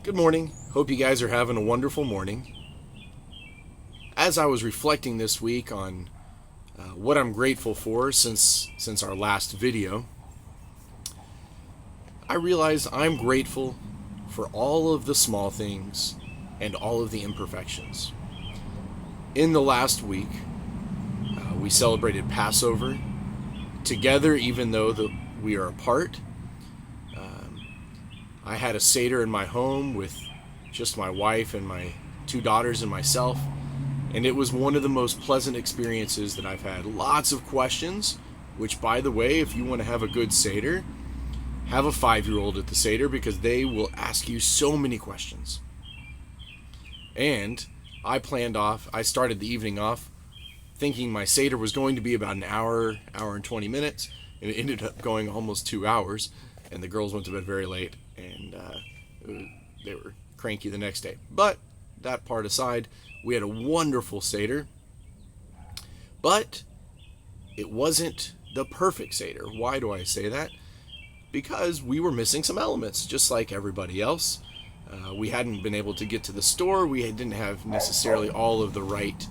Good morning. Hope you guys are having a wonderful morning. As I was reflecting this week on what I'm grateful for since our last video, I realized I'm grateful for all of the small things and all of the imperfections. In the last week, we celebrated Passover together, even though we are apart. I had a Seder in my home with just my wife and my 2 daughters and myself, and it was one of the most pleasant experiences that I've had. Lots of questions, which, by the way, if you want to have a good Seder, have a 5-year-old at the Seder because they will ask you so many questions. And I started the evening off thinking my Seder was going to be about an hour and 20 minutes, and it ended up going almost 2 hours, and the girls went to bed very late, and they were cranky the next day. But that part aside, we had a wonderful Seder, but it wasn't the perfect Seder. Why do I say that? Because we were missing some elements, just like everybody else. We hadn't been able to get to the store. We didn't have necessarily all of the right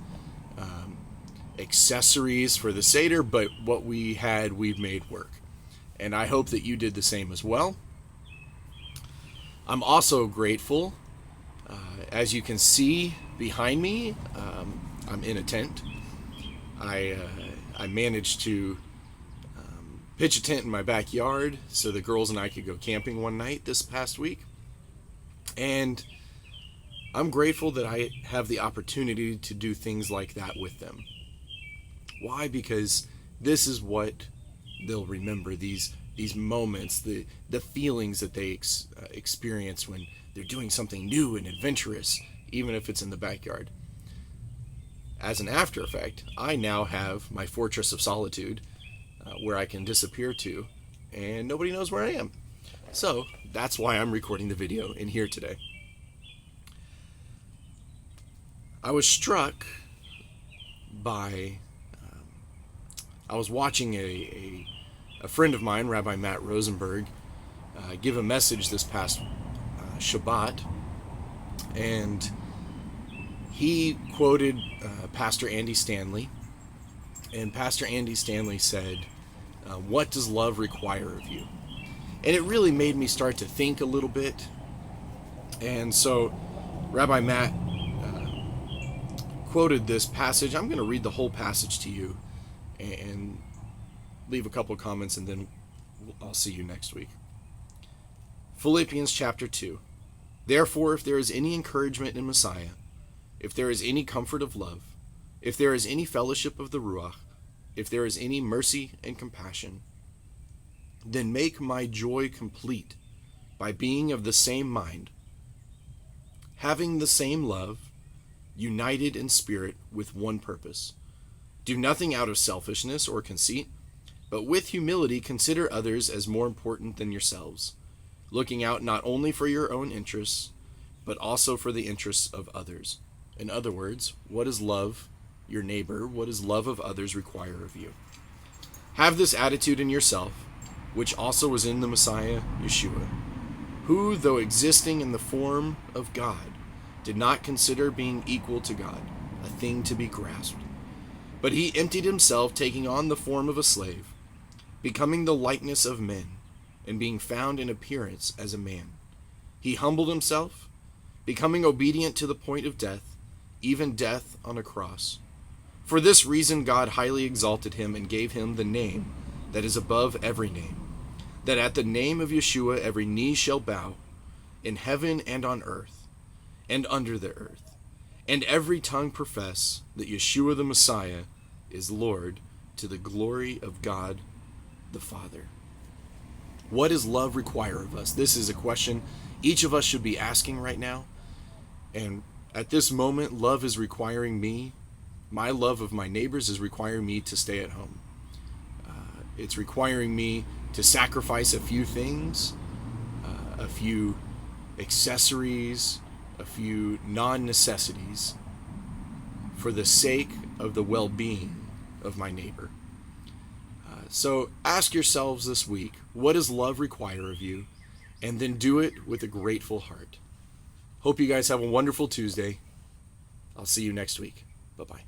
accessories for the Seder, but what we had, we've made work. And I hope that you did the same as well. I'm also grateful. As you can see behind me, I'm in a tent. I managed to pitch a tent in my backyard so the girls and I could go camping one night this past week. And I'm grateful that I have the opportunity to do things like that with them. Why? Because this is what they'll remember, these moments, the feelings that they experience when they're doing something new and adventurous, even if it's in the backyard. As an after effect, I now have my fortress of solitude where I can disappear to, and nobody knows where I am. So that's why I'm recording the video in here today. I was struck by, I was watching a friend of mine, Rabbi Matt Rosenberg, give a message this past Shabbat, and he quoted Pastor Andy Stanley, and Pastor Andy Stanley said, "What does love require of you?" And it really made me start to think a little bit. And so Rabbi Matt quoted this passage. I'm going to read the whole passage to you and leave a couple comments, and then I'll see you next week. Philippians chapter 2. Therefore, if there is any encouragement in Messiah, if there is any comfort of love, if there is any fellowship of the Ruach, if there is any mercy and compassion, then make my joy complete by being of the same mind, having the same love, united in spirit with one purpose. Do nothing out of selfishness or conceit, but with humility consider others as more important than yourselves, looking out not only for your own interests, but also for the interests of others. In other words, what does love your neighbor, what does love of others require of you? Have this attitude in yourself, which also was in the Messiah, Yeshua, who, though existing in the form of God, did not consider being equal to God a thing to be grasped, but he emptied himself, taking on the form of a slave, becoming the likeness of men, and being found in appearance as a man. He humbled himself, becoming obedient to the point of death, even death on a cross. For this reason God highly exalted him and gave him the name that is above every name, that at the name of Yeshua every knee shall bow, in heaven and on earth, and under the earth, and every tongue profess that Yeshua the Messiah is Lord, to the glory of God the Father. What does love require of us? This is a question each of us should be asking right now. And at this moment, love is requiring me, my love of my neighbors is requiring me to stay at home. It's requiring me to sacrifice a few things, a few accessories, a few non-necessities for the sake of the well-being of my neighbor. So ask yourselves this week, what does love require of you? And then do it with a grateful heart. Hope you guys have a wonderful Tuesday. I'll see you next week. Bye-bye.